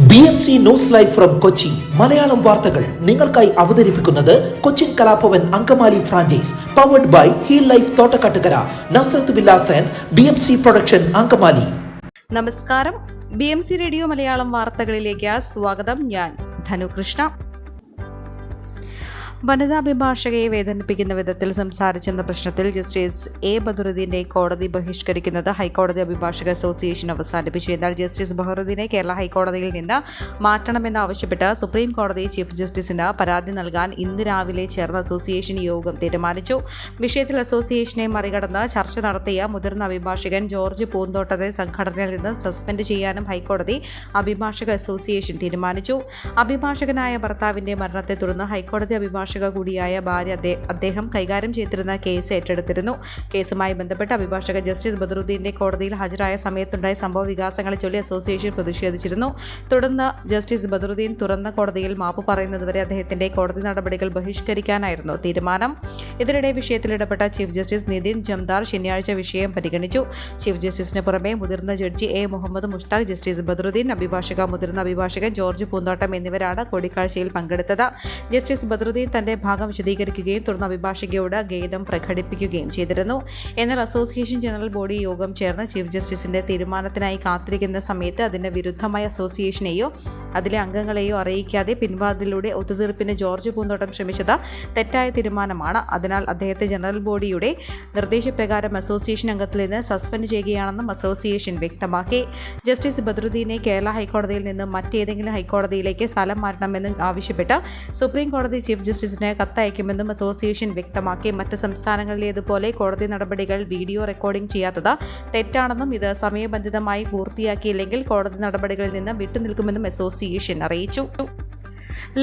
BMC news live from Kochi Malayalam വാർത്തകൾ നിങ്ങൾക്കായി അവതരിപ്പിക്കുന്നത് Cochin Kalabhavan Angamaly franchise powered by Heal Life Thottakkattukara Nazareth villas and BMC production Angamaly. നമസ്കാരം, BMC radio Malayalam വാർത്തകളിലേക്ക് സ്വാഗതം. ഞാൻ ധനുകൃഷ്ണ. വനിതാ അഭിഭാഷകയെ വേദനിപ്പിക്കുന്ന വിധത്തിൽ സംസാരിച്ചെന്ന പ്രശ്നത്തിൽ ജസ്റ്റിസ് എ ബദറുദ്ദീനെ കോടതി ബഹിഷ്കരിക്കുന്നത് ഹൈക്കോടതി അഭിഭാഷക അസോസിയേഷൻ അവസാനിപ്പിച്ചു. എന്നാൽ ജസ്റ്റിസ് ബദറുദ്ദീനെ കേരള ഹൈക്കോടതിയിൽ നിന്ന് മാറ്റണമെന്നാവശ്യപ്പെട്ട് സുപ്രീം കോടതി ചീഫ് ജസ്റ്റിസിന് പരാതി നൽകാൻ ഇന്ന് രാവിലെ ചേർന്ന അസോസിയേഷൻ യോഗം തീരുമാനിച്ചു. വിഷയത്തിൽ അസോസിയേഷനെ മറികടന്ന് ചർച്ച നടത്തിയ മുതിർന്ന അഭിഭാഷകൻ ജോർജ് പൂന്തോട്ടത്തെ സംഘടനയിൽ നിന്ന് സസ്പെൻഡ് ചെയ്യാനും ഹൈക്കോടതി അഭിഭാഷക അസോസിയേഷൻ തീരുമാനിച്ചു. അഭിഭാഷകനായ ഭർത്താവിന്റെ മരണത്തെ തുടർന്ന് ഹൈക്കോടതി അഭിഭാഷക കൂടിയായ ഭാര്യ അദ്ദേഹം കൈകാര്യം ചെയ്തിരുന്ന കേസ് ഏറ്റെടുത്തിരുന്നു. കേസുമായി ബന്ധപ്പെട്ട് അഭിഭാഷക ജസ്റ്റിസ് ബദറുദ്ദീന്റെ കോടതിയിൽ ഹാജരായ സമയത്തുണ്ടായ സംഭവ വികാസങ്ങളെ ചൊല്ലി അസോസിയേഷൻ പ്രതിഷേധിച്ചിരുന്നു. തുടർന്ന് ജസ്റ്റിസ് ബദറുദ്ദീൻ തുറന്ന കോടതിയിൽ മാപ്പ് പറയുന്നതുവരെ അദ്ദേഹത്തിന്റെ കോടതി നടപടികൾ ബഹിഷ്കരിക്കാനായിരുന്നു തീരുമാനം. ഇതിനിടെ വിഷയത്തിൽ ഇടപെട്ട ചീഫ് ജസ്റ്റിസ് നിതിൻ ജംദാർ ശനിയാഴ്ച വിഷയം പരിഗണിച്ചു. ചീഫ് ജസ്റ്റിസിന് പുറമെ മുതിർന്ന judge A Muhammad Mushtaq, justice Badaruddin, മുതിർന്ന അഭിഭാഷകൻ ജോർജ് പൂന്തോട്ടം എന്നിവരാണ് കൂടിക്കാഴ്ചയിൽ പങ്കെടുത്തത്. ജസ്റ്റിസ് ബദറുദ്ദീൻ തന്റെ ഭാഗം വിശദീകരിക്കുകയും തുടർന്ന് അഭിഭാഷകയോട് ഖേദം പ്രകടിപ്പിക്കുകയും ചെയ്തിരുന്നു. എന്നാൽ അസോസിയേഷൻ ജനറൽ ബോഡി യോഗം ചേർന്ന് ചീഫ് ജസ്റ്റിസിന്റെ തീരുമാനത്തിനായി കാത്തിരിക്കുന്ന സമയത്ത് അതിന് വിരുദ്ധമായ അസോസിയേഷനെയോ അതിലെ അംഗങ്ങളെയോ അറിയിക്കാതെ പിൻവാതിലൂടെ ഒത്തുതീർപ്പിന് ജോർജ് പൂന്തോട്ടം ശ്രമിച്ചത് തെറ്റായ തീരുമാനമാണ്. അതിനാൽ അദ്ദേഹത്തെ ജനറൽ ബോഡിയുടെ നിർദ്ദേശപ്രകാരം അസോസിയേഷൻ അംഗത്തിൽ നിന്ന് സസ്പെൻഡ് ചെയ്യുകയാണെന്നും അസോസിയേഷൻ വ്യക്തമാക്കി. ജസ്റ്റിസ് ബദറുദ്ദീനെ കേരള ഹൈക്കോടതിയിൽ നിന്ന് മറ്റേതെങ്കിലും ഹൈക്കോടതിയിലേക്ക് സ്ഥലം മാറ്റണമെന്നും ആവശ്യപ്പെട്ട് സുപ്രീം കോടതി ചീഫ് ജസ്റ്റിസിന് കത്തയക്കുമെന്നും അസോസിയേഷൻ വ്യക്തമാക്കി. മറ്റ് സംസ്ഥാനങ്ങളിലേതുപോലെ കോടതി നടപടികൾ വീഡിയോ റെക്കോർഡിംഗ് ചെയ്യാത്തത് തെറ്റാണെന്നും ഇത് സമയബന്ധിതമായി പൂർത്തിയാക്കിയില്ലെങ്കിൽ കോടതി നടപടികളിൽ നിന്ന് വിട്ടുനിൽക്കുമെന്നും അസോസിയേഷൻ അറിയിച്ചു.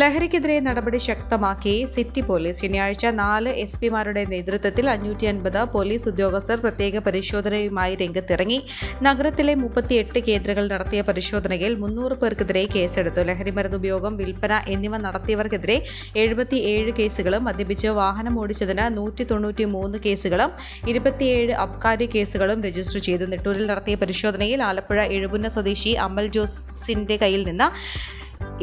ലഹരിക്കെതിരെ നടപടി ശക്തമാക്കി സിറ്റി പോലീസ്. ശനിയാഴ്ച 4 SP-മാരുടെ നേതൃത്വത്തിൽ 550 പോലീസ് ഉദ്യോഗസ്ഥർ പ്രത്യേക പരിശോധനയുമായി രംഗത്തിറങ്ങി. നഗരത്തിലെ 38 കേന്ദ്രങ്ങൾ നടത്തിയ പരിശോധനയിൽ 300 പേർക്കെതിരെ കേസെടുത്തു. ലഹരിമരുന്ന് ഉപയോഗം, വിൽപ്പന എന്നിവ നടത്തിയവർക്കെതിരെ 77 കേസുകളും മദ്യപിച്ച് വാഹനം ഓടിച്ചതിന് 193 കേസുകളും 27 അബ്കാരി കേസുകളും രജിസ്റ്റർ ചെയ്തു. നെട്ടൂരിൽ നടത്തിയ പരിശോധനയിൽ ആലപ്പുഴ എഴുപുന്ന സ്വദേശി അമൽ ജോസിന്റെ കയ്യിൽ നിന്ന്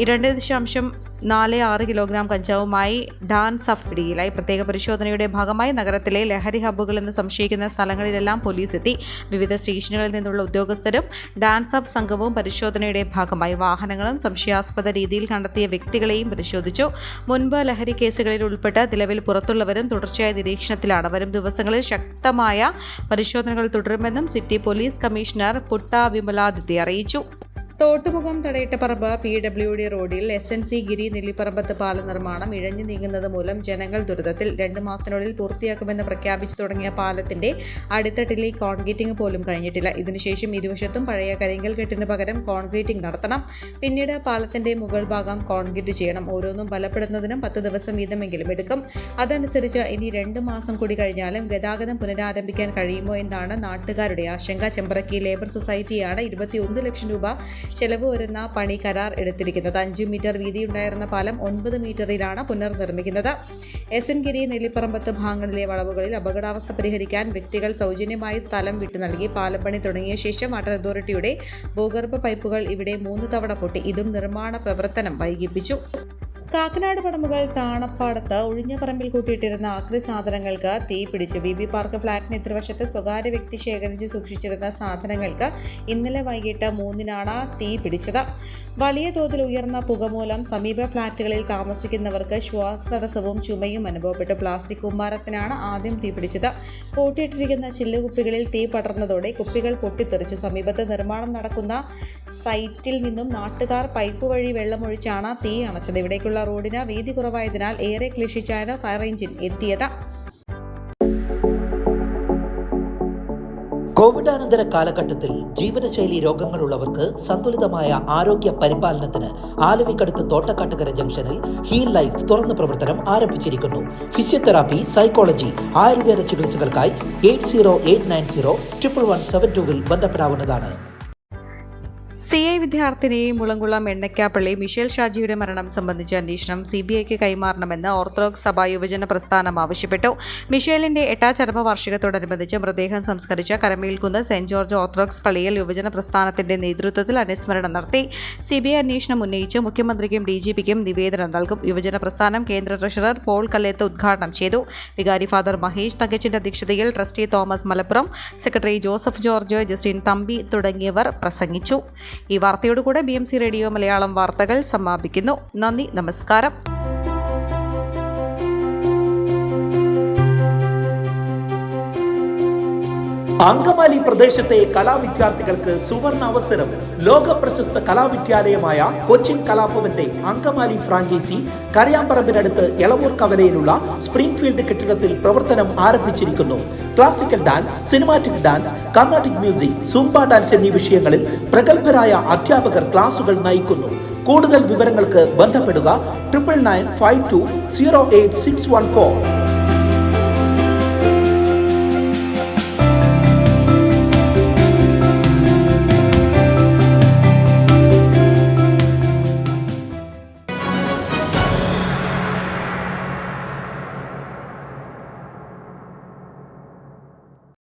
2.46 കിലോഗ്രാം കഞ്ചാവുമായി ഡാൻ സഫ് പിടിയിലായി. പ്രത്യേക പരിശോധനയുടെ ഭാഗമായി നഗരത്തിലെ ലഹരി ഹബ്ബുകൾ എന്ന് സംശയിക്കുന്ന സ്ഥലങ്ങളിലെല്ലാം പോലീസ് എത്തി. വിവിധ സ്റ്റേഷനുകളിൽ നിന്നുള്ള ഉദ്യോഗസ്ഥരും ഡാൻ സഫ് സംഘവും പരിശോധനയുടെ ഭാഗമായി വാഹനങ്ങളും സംശയാസ്പദ രീതിയിൽ കണ്ടെത്തിയ വ്യക്തികളെയും പരിശോധിച്ചു. മുൻപ് ലഹരി കേസുകളിൽ ഉൾപ്പെട്ട് നിലവിൽ പുറത്തുള്ളവരും തുടർച്ചയായ നിരീക്ഷണത്തിലാണ്. വരും ദിവസങ്ങളിൽ ശക്തമായ പരിശോധനകൾ തുടരുമെന്നും city police commissioner Putta Vimaladitya അറിയിച്ചു. തോട്ടുമുഖം തടയിട്ടപ്പറമ്പ് PWD റോഡിൽ SNC ഗിരി നെല്ലിപ്പറമ്പത്ത് പാല നിർമ്മാണം ഇഴഞ്ഞു നീങ്ങുന്നത് മൂലം ജനങ്ങൾ ദുരിതത്തിൽ. 2 മാസത്തിനുള്ളിൽ പൂർത്തിയാക്കുമെന്ന് പ്രഖ്യാപിച്ചു തുടങ്ങിയ പാലത്തിന്റെ അടിത്തട്ടിലെ കോൺക്രീറ്റിംഗ് പോലും കഴിഞ്ഞിട്ടില്ല. ഇതിനുശേഷം ഇരുവശത്തും പഴയ കരിങ്കൽ കെട്ടിന് പകരം കോൺക്രീറ്റിംഗ് നടത്തണം. പിന്നീട് പാലത്തിന്റെ മുകൾ ഭാഗം കോൺക്രീറ്റ് ചെയ്യണം. ഓരോന്നും ബലപ്പെടുന്നതിനും 10 ദിവസം വീതമെങ്കിലും എടുക്കും. അതനുസരിച്ച് ഇനി 2 മാസം കൂടി കഴിഞ്ഞാലും ഗതാഗതം പുനരാരംഭിക്കാൻ കഴിയുമോ എന്നാണ് നാട്ടുകാരുടെ ആശങ്ക. ചെമ്പ്രക്കി ലേബർ സൊസൈറ്റിയാണ് 21 ലക്ഷം രൂപ ചെലവ് വരുന്ന പണി കരാർ എടുത്തിരിക്കുന്നത്. 5 മീറ്റർ വീതിയുണ്ടായിരുന്ന പാലം 9 മീറ്ററിലാണ് പുനർനിർമ്മിക്കുന്നത്. SN ഗിരി നെല്ലിപ്പറമ്പത്ത് ഭാഗങ്ങളിലെ വളവുകളിൽ അപകടാവസ്ഥ പരിഹരിക്കാൻ വ്യക്തികൾ സൗജന്യമായി സ്ഥലം വിട്ടു നൽകി. പാലം പണി തുടങ്ങിയ ശേഷം വാട്ടർ അതോറിറ്റിയുടെ ഭൂഗർഭ പൈപ്പുകൾ ഇവിടെ 3 തവണ പൊട്ടി. ഇതും നിർമ്മാണ പ്രവർത്തനം വൈകിപ്പിച്ചു. കാക്കനാട് പടമുകൾ താണപ്പാടത്ത് ഒഴിഞ്ഞ പറമ്പിൽ കൂട്ടിയിട്ടിരുന്ന ആക്രി സാധനങ്ങൾക്ക് തീ പിടിച്ചു. BB പാർക്ക് ഫ്ളാറ്റിന് എതിർവശത്ത് സ്വകാര്യ വ്യക്തി ശേഖരിച്ച് സൂക്ഷിച്ചിരുന്ന സാധനങ്ങൾക്ക് ഇന്നലെ വൈകിട്ട് 3-നാണ് തീ പിടിച്ചത്. വലിയ തോതിൽ ഉയർന്ന പുക മൂലം സമീപ ഫ്ളാറ്റുകളിൽ താമസിക്കുന്നവർക്ക് ശ്വാസതടസ്സവും ചുമയും അനുഭവപ്പെട്ടു. പ്ലാസ്റ്റിക് കുമ്മാരത്തിനാണ് ആദ്യം തീ പിടിച്ചത്. കൂട്ടിയിട്ടിരിക്കുന്ന ചില്ലുകുപ്പികളിൽ തീ പടർന്നതോടെ കുപ്പികൾ പൊട്ടിത്തെറിച്ചു. സമീപത്ത് നിർമ്മാണം നടക്കുന്ന സൈറ്റിൽ നിന്നും നാട്ടുകാർ പൈപ്പ് വഴി വെള്ളമൊഴിച്ചാണ് തീ അണച്ചത്. ഇവിടേക്കുള്ള റോഡിന് വീതി കുറവായതിനാൽ ഏറെ ക്ലേശിച്ചാണ് ഫയർ എഞ്ചിൻ എത്തിയത്. കോവിഡാനന്തര കാലഘട്ടത്തിൽ ജീവിതശൈലി രോഗങ്ങളുള്ളവർക്ക് സന്തുലിതമായ ആരോഗ്യ പരിപാലനത്തിന് ആലുവയ്ക്കടുത്ത് തോട്ടക്കാട്ടുകര ജംഗ്ഷനിൽ ഹീൽ ലൈഫ് തുറന്ന പ്രവർത്തനം ആരംഭിച്ചിരിക്കുന്നു. ഫിസിയോതെറാപ്പി, സൈക്കോളജി, ആയുർവേദ ചികിത്സകൾക്കായി 8089011172 ബന്ധപ്പെടാവുന്നതാണ്. CI വിദ്യാർത്ഥിനി മുളങ്കുളം എണ്ണക്കാപ്പള്ളി മിഷേൽ ഷാജിയുടെ മരണം സംബന്ധിച്ച അന്വേഷണം CBIക്ക് കൈമാറണമെന്ന് ഓർത്തഡോക്സ് സഭ യുവജന പ്രസ്ഥാനം ആവശ്യപ്പെട്ടു. മിഷേലിന്റെ 8ാം ചരമവാർഷികത്തോടനുബന്ധിച്ച് മൃതദേഹം സംസ്കരിച്ച കരമേൽക്കുന്ന് സെന്റ് ജോർജ് ഓർത്തഡോക്സ് പള്ളിയിൽ യുവജന പ്രസ്ഥാനത്തിന്റെ നേതൃത്വത്തിൽ അനുസ്മരണം നടത്തി. CBI അന്വേഷണം ഉന്നയിച്ച് മുഖ്യമന്ത്രിക്കും DGPക്കും നിവേദനം നൽകും. യുവജന പ്രസ്ഥാനം കേന്ദ്ര ട്രഷറർ പോൾ കല്ലേത്ത് ഉദ്ഘാടനം ചെയ്തു. വികാരി ഫാദർ മഹേഷ് തങ്കച്ചിന്റെ അധ്യക്ഷതയിൽ trustee Thomas Malappuram, secretary Joseph George, Justin Thampi തുടങ്ങിയവർ പ്രസംഗിച്ചു. ഈ വാർത്തയോടുകൂടെ BMC റേഡിയോ മലയാളം വാർത്തകൾ സമാപിക്കുന്നു. നന്ദി, നമസ്കാരം. അങ്കമാലി പ്രദേശത്തെ കലാവിദ്യാർത്ഥികൾക്ക് സുവർണ അവസരം. ലോക പ്രശസ്ത കലാവിദ്യാലയമായ കൊച്ചിൻ കലാഭവന്റെ അങ്കമാലി ഫ്രാഞ്ചൈസി കരയാമ്പറമ്പിനടുത്ത് എളവൂർ കവലയിലുള്ള സ്പ്രിംഗ്ഫീൽഡ് കെട്ടിടത്തിൽ പ്രവർത്തനം ആരംഭിച്ചിരിക്കുന്നു. Classical dance, cinematic dance, Carnatic music, Zumba dance എന്നീ വിഷയങ്ങളിൽ പ്രഗത്ഭരായ അധ്യാപകർ ക്ലാസുകൾ നയിക്കുന്നു. കൂടുതൽ വിവരങ്ങൾക്ക് ബന്ധപ്പെടുക 9995208614.